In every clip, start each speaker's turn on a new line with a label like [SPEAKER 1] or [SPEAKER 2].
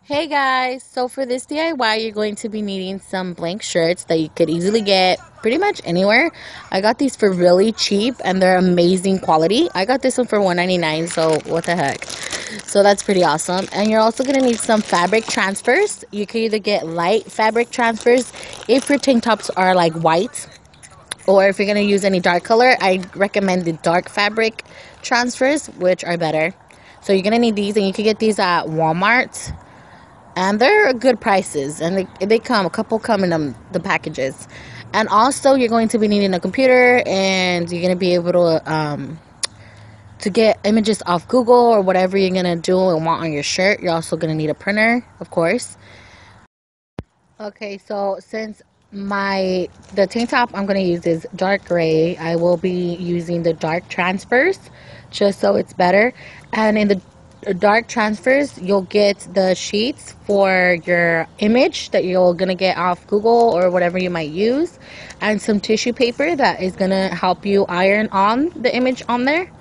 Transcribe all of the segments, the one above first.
[SPEAKER 1] Hey guys, so for this DIY, you're going to be needing some blank shirts that you could easily get pretty much anywhere. I got these for really cheap and they're amazing quality. I got this one for $1.99, so what the heck. So that's pretty awesome. And you're also going to need some fabric transfers. You can either get light fabric transfers if your tank tops are like white, or if you're going to use any dark color, I recommend the dark fabric transfers, which are better. So you're going to need these, and you can get these at Walmart, and they're good prices, and they come, a couple come in the packages. And also you're going to be needing a computer, and you're going to be able to get images off Google or whatever you're going to do and want on your shirt. You're also going to need a printer, of course. Okay, so since the tank top I'm going to use is dark gray, I will be using the dark transfers just so it's better. And in the dark transfers, you'll get the sheets for your image that you're going to get off Google or whatever you might use, and some tissue paper that is going to help you iron on the image on there.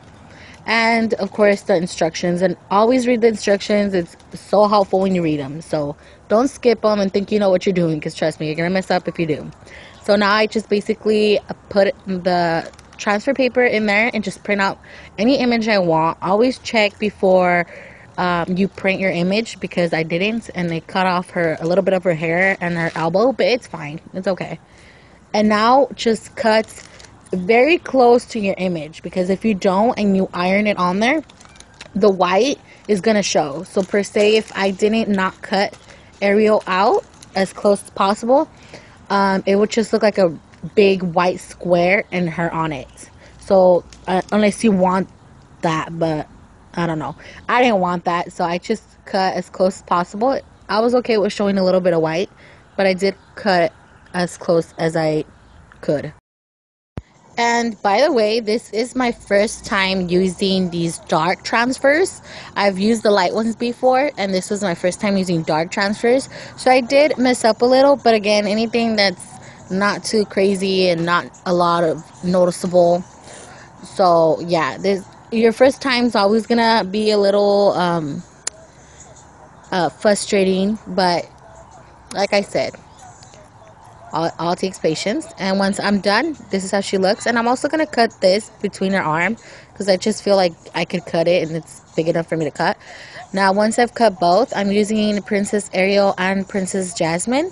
[SPEAKER 1] And of course the instructions, and always read the instructions. It's so helpful when you read them, so don't skip them and think you know what you're doing, because trust me, you're gonna mess up if you do. So now I just basically put the transfer paper in there and just print out any image I want. Always check before you print your image, because I didn't, and they cut off a little bit of her hair and her elbow, but it's fine, it's okay. And now just cut very close to your image, because if you don't and you iron it on there, the white is gonna show. So per se, if I didn't not cut Ariel out as close as possible, it would just look like a big white square and her on it. So unless you want that, but I don't know, I didn't want that, so I just cut as close as possible. I was okay with showing a little bit of white, but I did cut as close as I could. And by the way, this is my first time using these dark transfers. I've used the light ones before, and this was my first time using dark transfers. So I did mess up a little, but again, anything that's not too crazy and not a lot of noticeable. So yeah, your first time's always gonna be a little frustrating, but like I said, all takes patience. And once I'm done, this is how she looks. And I'm also going to cut this between her arm, because I just feel like I could cut it and it's big enough for me to cut. Now once I've cut both, I'm using Princess Ariel and Princess Jasmine.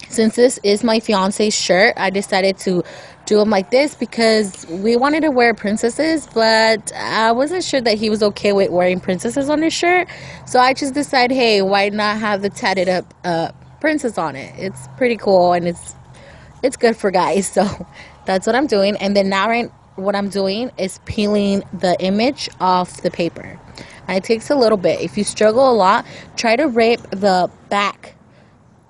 [SPEAKER 1] Since this is my fiance's shirt, I decided to do them like this because we wanted to wear princesses, but I wasn't sure that he was okay with wearing princesses on his shirt. So I just decided, hey, why not have the tatted up princess on it? It's pretty cool, and it's good for guys. So that's what I'm doing. And then now what I'm doing is peeling the image off the paper, and it takes a little bit. If you struggle a lot, try to rip the back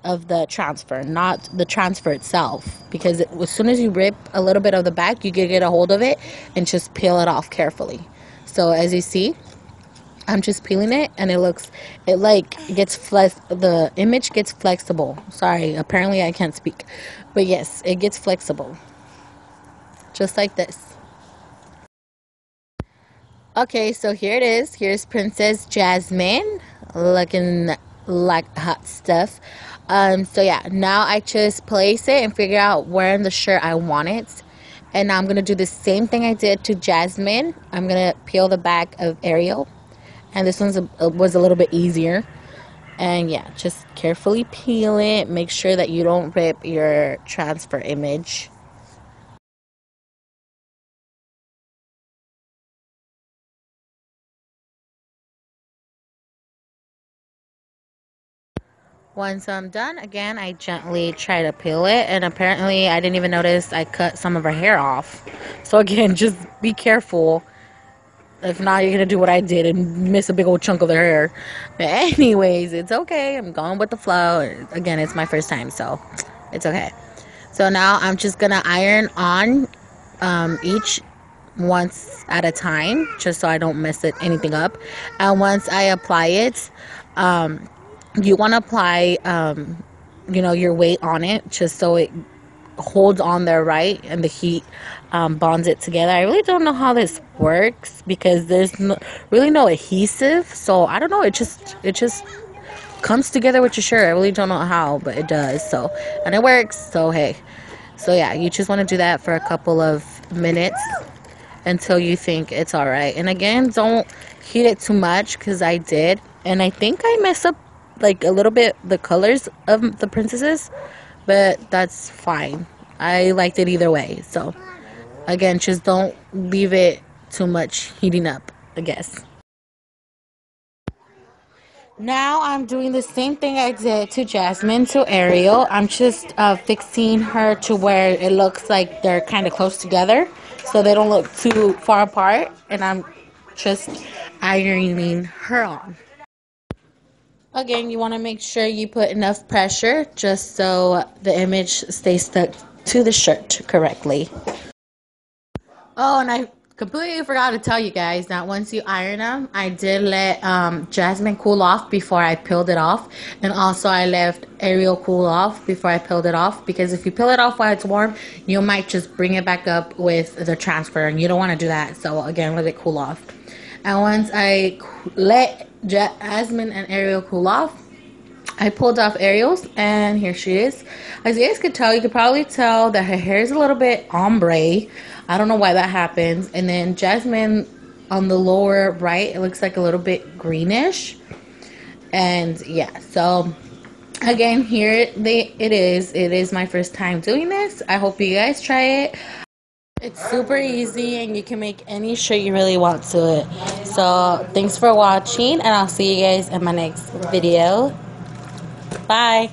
[SPEAKER 1] of the transfer, not the transfer itself, because as soon as you rip a little bit of the back, you can get a hold of it and just peel it off carefully. So as you see, I'm just peeling it, and the image gets flexible. Sorry, apparently I can't speak, but yes, it gets flexible, just like this. Okay, so here it is. Here's Princess Jasmine, looking like hot stuff. So yeah, now I just place it and figure out where in the shirt I want it. And now I'm going to do the same thing I did to Jasmine. I'm going to peel the back of Ariel. And this was a little bit easier. And yeah, just carefully peel it. Make sure that you don't rip your transfer image. Once I'm done, again, I gently try to peel it, and apparently I didn't even notice I cut some of her hair off. So again, just be careful. If not, you're going to do what I did and miss a big old chunk of their hair. But anyways, it's okay. I'm going with the flow. Again, it's my first time, so it's okay. So now I'm just going to iron on each once at a time, just so I don't mess anything up. And once I apply it, you want to apply, your weight on it, just so it holds on there right, and the heat bonds it together. I really don't know how this works, because there's really no adhesive, so I don't know, it just comes together with your shirt. I really don't know how, but it does. So, and it works. So hey, so yeah, you just want to do that for a couple of minutes until you think it's all right. And again, don't heat it too much, because I did, and I think I messed up like a little bit the colors of the princesses, but that's fine. I liked it either way. So again, just don't leave it too much heating up, I guess. Now I'm doing the same thing I did to Jasmine, to Ariel. I'm just fixing her to where it looks like they're kind of close together, so they don't look too far apart. And I'm just ironing her on. Again, you want to make sure you put enough pressure just so the image stays stuck to the shirt correctly. Oh, and I completely forgot to tell you guys that once you iron them, I did let Jasmine cool off before I peeled it off. And also I left Ariel cool off before I peeled it off. Because if you peel it off while it's warm, you might just bring it back up with the transfer. And you don't want to do that. So again, let it cool off. And once I let Jasmine and Ariel cool off, I pulled off Ariel's, and here she is. As you guys could tell, you could probably tell that her hair is a little bit ombre. I don't know why that happens. And then Jasmine, on the lower right, it looks like a little bit greenish. And yeah, so again, here it is. It is my first time doing this. I hope you guys try it. It's super easy, and you can make any shirt you really want to it. So thanks for watching, and I'll see you guys in my next video. Bye.